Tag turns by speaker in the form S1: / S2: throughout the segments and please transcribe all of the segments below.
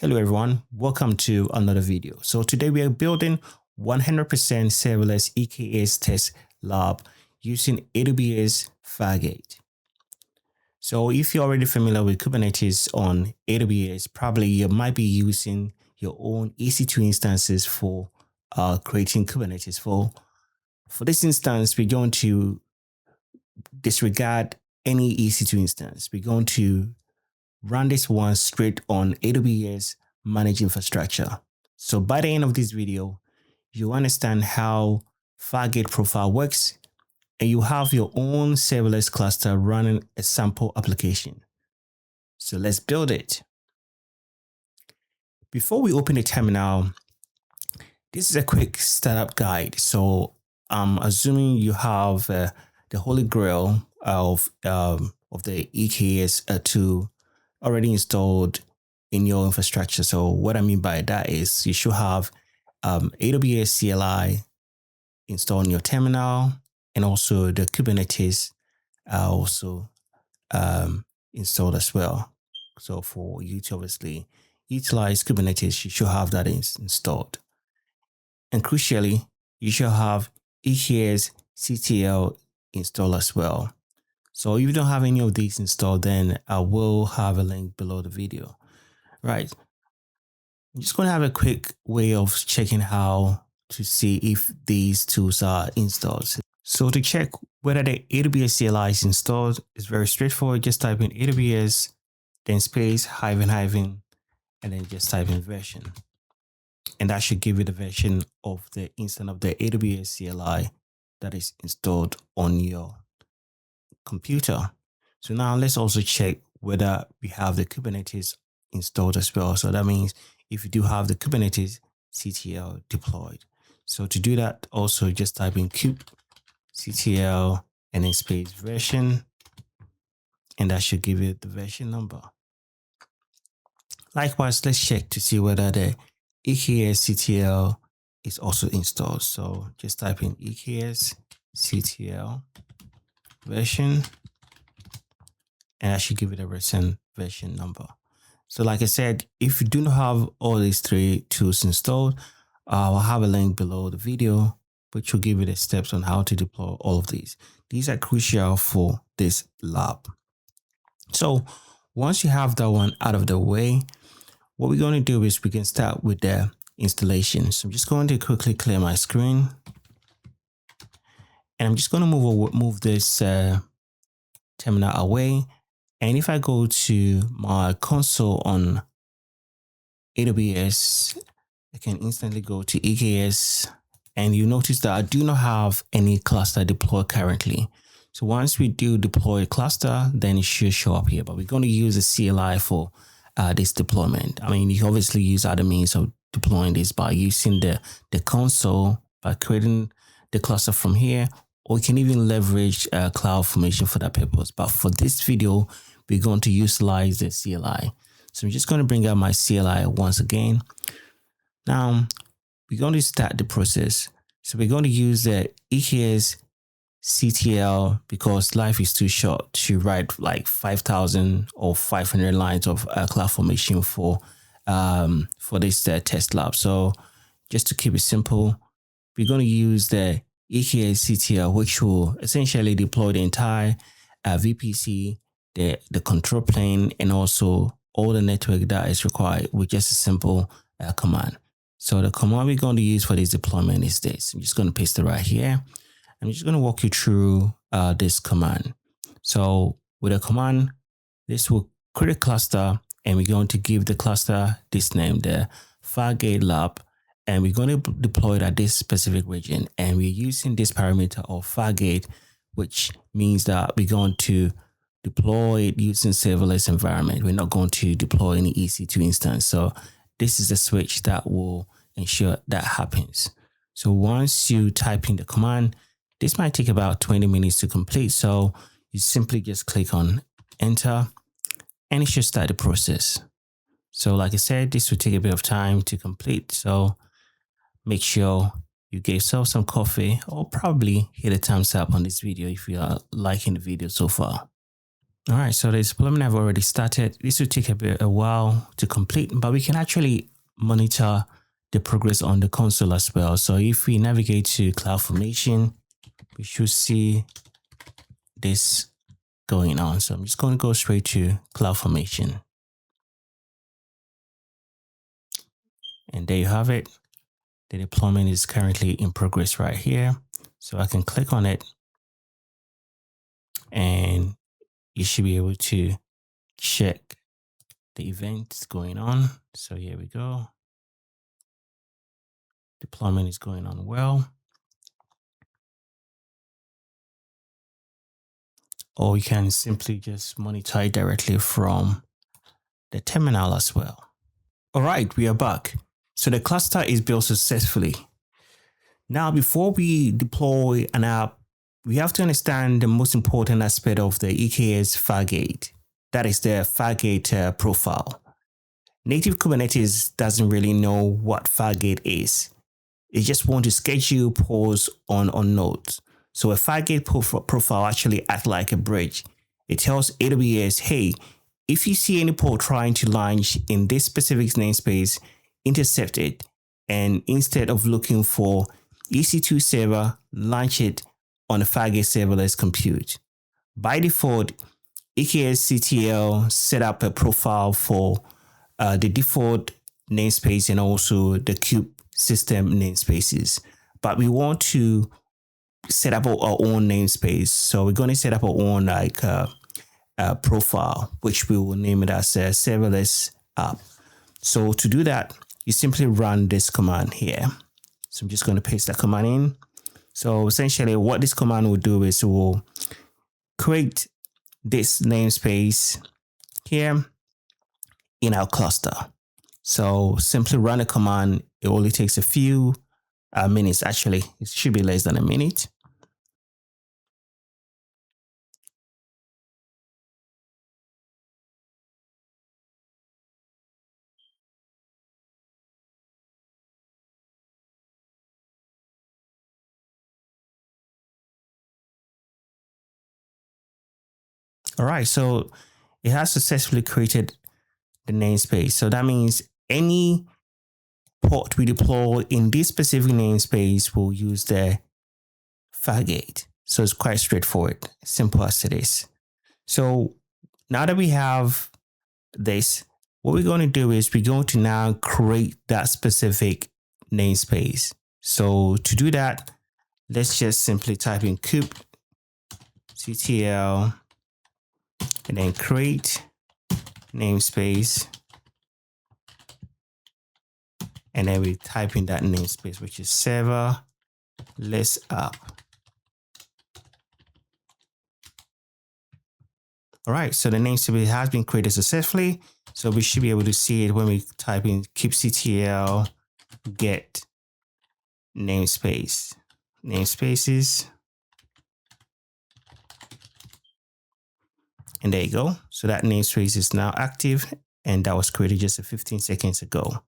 S1: Hello everyone, welcome to another video. So today we are building 100% serverless EKS test lab using AWS Fargate. So if you're already familiar with Kubernetes on AWS, probably you might be using your own EC2 instances for creating Kubernetes. For this instance, we're going to disregard any EC2 instance. We're going to run this one straight on AWS managed infrastructure. So by the end of this video, you understand how Fargate Profile works, and you have your own serverless cluster running a sample application. So let's build it. Before we open the terminal, this is a quick startup guide. So I'm assuming you have the holy grail of the EKS tool already installed in your infrastructure. So what I mean by that is you should have AWS CLI installed in your terminal, and also the Kubernetes also installed as well. So for you to obviously utilize Kubernetes, you should have that installed. And crucially, you should have eksctl installed as well. So if you don't have any of these installed, then I will have a link below the video. Right. I'm just going to have a quick way of checking how to see if these tools are installed. So to check whether the AWS CLI is installed, it's very straightforward. Just type in AWS, then space, hyphen, and then just type in version. And that should give you the version of the instance of the AWS CLI that is installed on your computer. So now let's also check whether we have the Kubernetes installed as well. So that means if you do have the Kubernetes CTL deployed. So to do that, also just type in kubectl and then space version, and that should give you the version number. Likewise, let's check to see whether the EKS CTL is also installed. So just type in EKS CTL version, and that should give you the recent version number. So like I said, if you do not have all these three tools installed, I'll have a link below the video, which will give you the steps on how to deploy all of these. These are crucial for this lab. So once you have that one out of the way, what we're going to do is we can start with the installation. So I'm just going to quickly clear my screen, and I'm just going to move this terminal away. And if I go to my console on AWS, I can instantly go to EKS, and you notice that I do not have any cluster deployed currently. So once we do deploy a cluster, then it should show up here, but we're going to use a CLI for this deployment. I mean, you obviously use other means of deploying this by using the console, by creating the cluster from here, or you can even leverage CloudFormation for that purpose. But for this video, we're going to utilize the CLI. So I'm just going to bring out my CLI once again. Now, we're going to start the process. So we're going to use the EKS CTL because life is too short to write like 5,000 or 500 lines of CloudFormation for this test lab. So just to keep it simple, we're going to use the EKS CTL, which will essentially deploy the entire VPC, the control plane, and also all the network that is required with just a simple command. So the command we're going to use for this deployment is this. I'm just going to paste it right here. I'm just going to walk you through this command. So with a command, this will create a cluster, and we're going to give the cluster this name, the Fargate-lab, and we're going to deploy it at this specific region. And we're using this parameter of Fargate, which means that we're going to deploy it using serverless environment. We're not going to deploy any EC2 instance. So this is the switch that will ensure that happens. So once you type in the command, this might take about 20 minutes to complete. So you simply just click on enter, and it should start the process. So like I said, this will take a bit of time to complete. So make sure you give yourself some coffee, or probably hit a thumbs up on this video if you are liking the video so far. All right, so the deployment I've already started. This will take a while to complete, but we can actually monitor the progress on the console as well. So if we navigate to CloudFormation, we should see this going on. So I'm just going to go straight to CloudFormation. And there you have it. The deployment is currently in progress right here. So I can click on it and you should be able to check the events going on. So here we go. Deployment is going on well. Or you can simply just monitor it directly from the terminal as well. All right, we are back. So the cluster is built successfully. Now, before we deploy an app, we have to understand the most important aspect of the EKS Fargate. That is the Fargate profile. Native Kubernetes doesn't really know what Fargate is. It just wants to schedule polls on nodes. So a Fargate profile actually acts like a bridge. It tells AWS, hey, if you see any poll trying to launch in this specific namespace, intercept it. And instead of looking for EC2 server, launch it on a Fargate serverless compute. By default, eksctl set up a profile for the default namespace and also the kube system namespaces. But we want to set up our own namespace. So we're going to set up our own profile, which we will name it as a serverless app. So to do that, you simply run this command here. So I'm just going to paste that command in. So essentially what this command will do is it will create this namespace here in our cluster. So simply run a command. It only takes a few minutes. Actually, it should be less than a minute. All right, so it has successfully created the namespace. So that means any port we deploy in this specific namespace will use the Fargate. So it's quite straightforward, simple as it is. So now that we have this, what we're going to do is we're going to now create that specific namespace. So to do that, let's just simply type in kubectl and then create namespace. And then we type in that namespace, which is serverless app. All right, so the namespace has been created successfully. So we should be able to see it when we type in kubectl get namespaces. And there you go. So that namespace is now active and that was created just 15 seconds ago.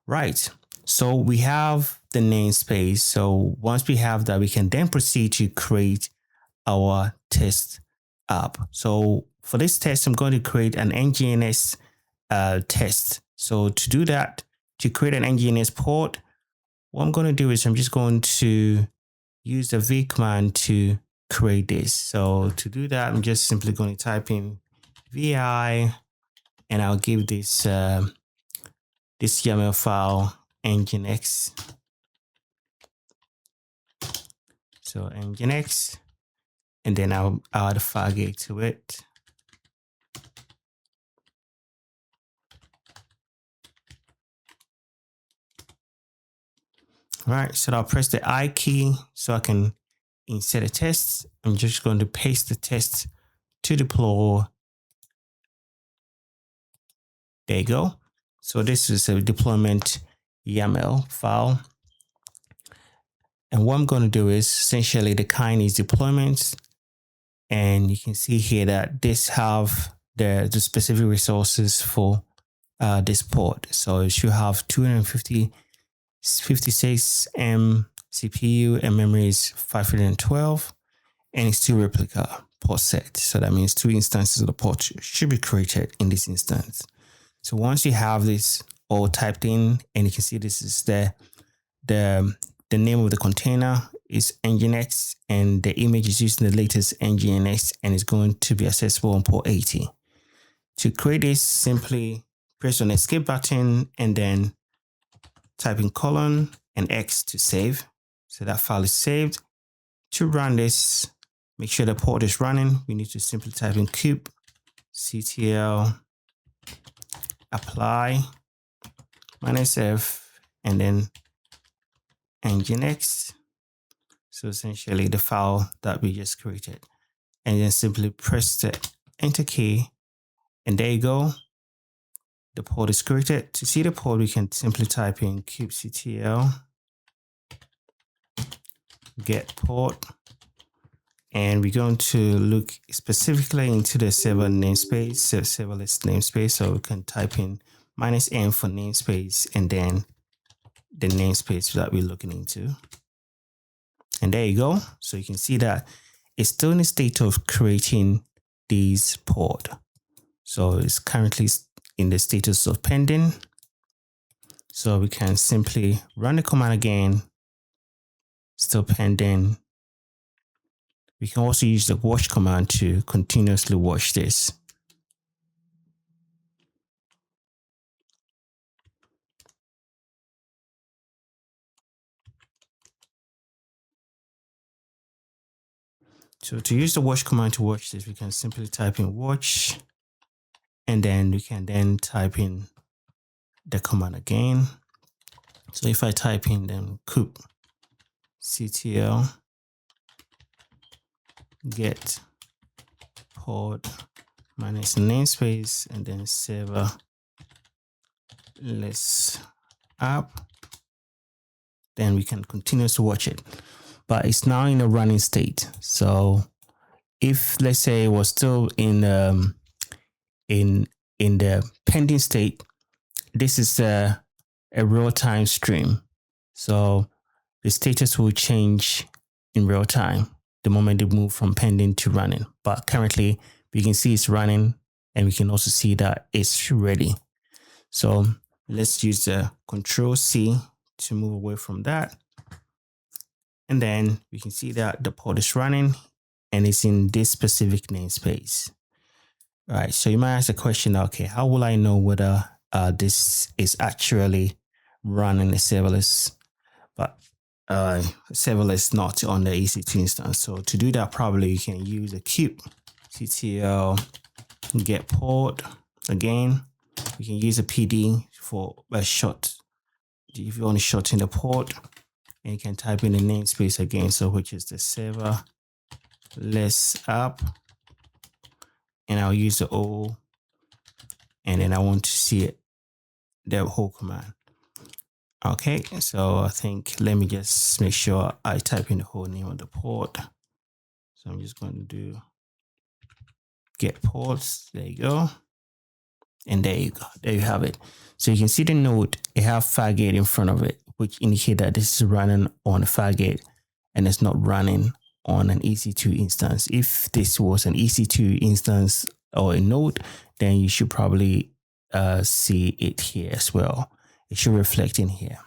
S1: Right. So we have the namespace. So once we have that, we can then proceed to create our test app. So for this test, I'm going to create an NGINX test. So to do that, to create an NGINX port, what I'm going to do is I'm just going to use the v command to create this. So to do that, I'm just simply going to type in vi and I'll give this this YAML file NGINX. So NGINX, and then I'll add Fargate to it. All right, so I'll press the I key so I can insert a test. I'm just going to paste the test to deploy. There you go. So this is a deployment YAML file. And what I'm going to do is essentially the kind is deployments. And you can see here that this have the specific resources for this port. So it should have 256 M CPU and memory is 512 and it's 2 replica. port set. So that means 2 instances of the port should be created in this instance. So once you have this all typed in, and you can see this is the name of the container is NGINX, and the image is using the latest NGINX, and it's going to be accessible on port 80. To create this, simply press on the escape button and then type in colon and X to save. So that file is saved. To run this, make sure the port is running. We need to simply type in eksctl apply -f and then NGINX. So essentially the file that we just created, and then simply press the enter key, and there you go. The port is created. To see the port, we can simply type in kubectl get port, and we're going to look specifically into the server namespace, serverless namespace. So we can type in -n for namespace, and then the namespace that we're looking into. And there you go. So you can see that it's still in the state of creating this port. So it's currently in the status of pending. So we can simply run the command again, still pending. We can also use the watch command to continuously watch this. So to use the watch command to watch this, we can simply type in watch, and then we can then type in the command again. So if I type in then kubectl get port -namespace and then serverless app, then we can continue to watch it. But it's now in a running state. So if, let's say, it was still in the pending state, this is a real-time stream. So the status will change in real time the moment they move from pending to running. But currently, we can see it's running, and we can also see that it's ready. So let's use the Control-C to move away from that. And then we can see that the port is running, and it's in this specific namespace. All right, so you might ask the question, okay, how will I know whether this is actually running a serverless, but serverless not on the EC2 instance? So to do that, probably you can use a kubectl get port. Again, you can use a PD for a short, if you want to shorten the port, and you can type in the namespace again, so which is the serverless app, and I'll use the O, and then I want to see it, the whole command. Okay, so I think, let me just make sure I type in the whole name of the port. So I'm just going to do get ports. There you go. And there you go. There you have it. So you can see the node, it has Fargate in front of it, which indicate that this is running on Fargate and it's not running on an EC2 instance. If this was an EC2 instance or a node, then you should probably see it here as well. It should reflect in here.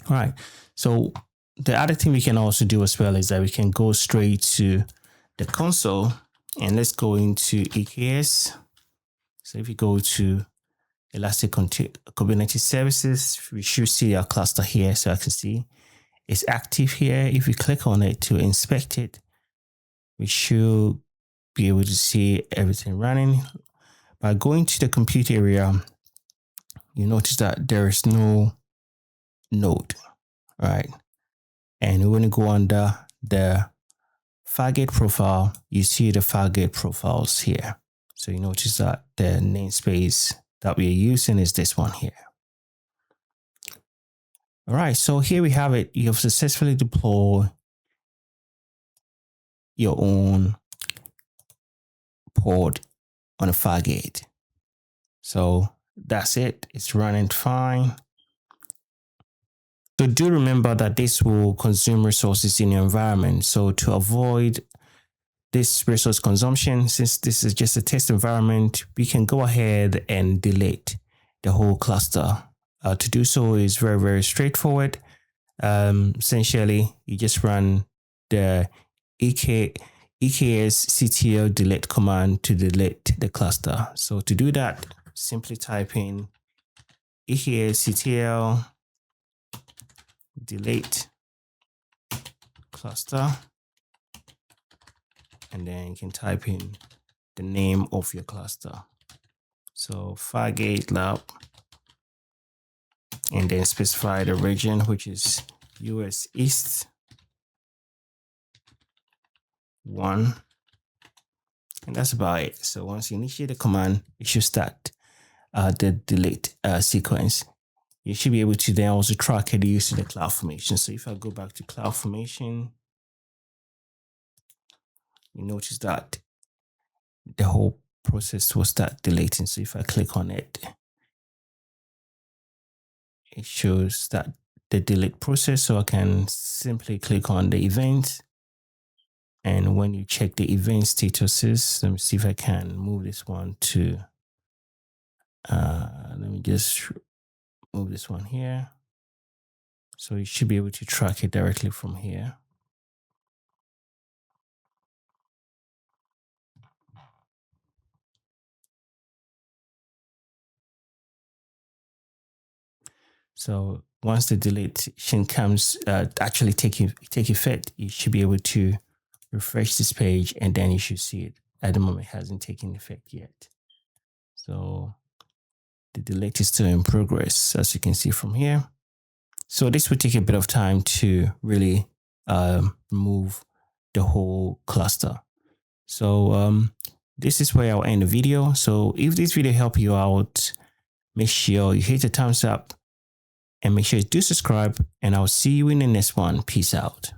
S1: All right. So the other thing we can also do as well is that we can go straight to the console, and let's go into EKS. So if you go to Elastic Kubernetes Services, we should see our cluster here. So I can see it's active here. If we click on it to inspect it, we should be able to see everything running. By going to the compute area, you notice that there is no node, right? And when you go under the Fargate profile, you see the Fargate profiles here. So you notice that the namespace that we are using is this one here. All right, so here we have it. You have successfully deployed your own port on a Fargate. So that's it. It's running fine. So do remember that this will consume resources in your environment. So to avoid this resource consumption, since this is just a test environment, we can go ahead and delete the whole cluster. To do so is very, very straightforward. Essentially, you just run the eksctl delete command to delete the cluster. So to do that, simply type in eksctl delete cluster, and then you can type in the name of your cluster. So Fargate-lab, and then specify the region, which is US East 1. And that's about it. So once you initiate the command, it should start the delete sequence. You should be able to then also track it using the CloudFormation. So if I go back to CloudFormation, you notice that the whole process will start deleting. So if I click on it, it shows that the delete process. So I can simply click on the event. And when you check the event statuses, let me see if I can move this one to, let me just move this one here. So you should be able to track it directly from here. So once the deletion comes, actually take effect, you should be able to refresh this page, and then you should see it. At the moment, it hasn't taken effect yet. So the delete is still in progress, as you can see from here. So this will take a bit of time to really remove the whole cluster. So this is where I'll end the video. So if this video helped you out, make sure you hit the thumbs up and make sure you do subscribe, and I'll see you in the next one. Peace out.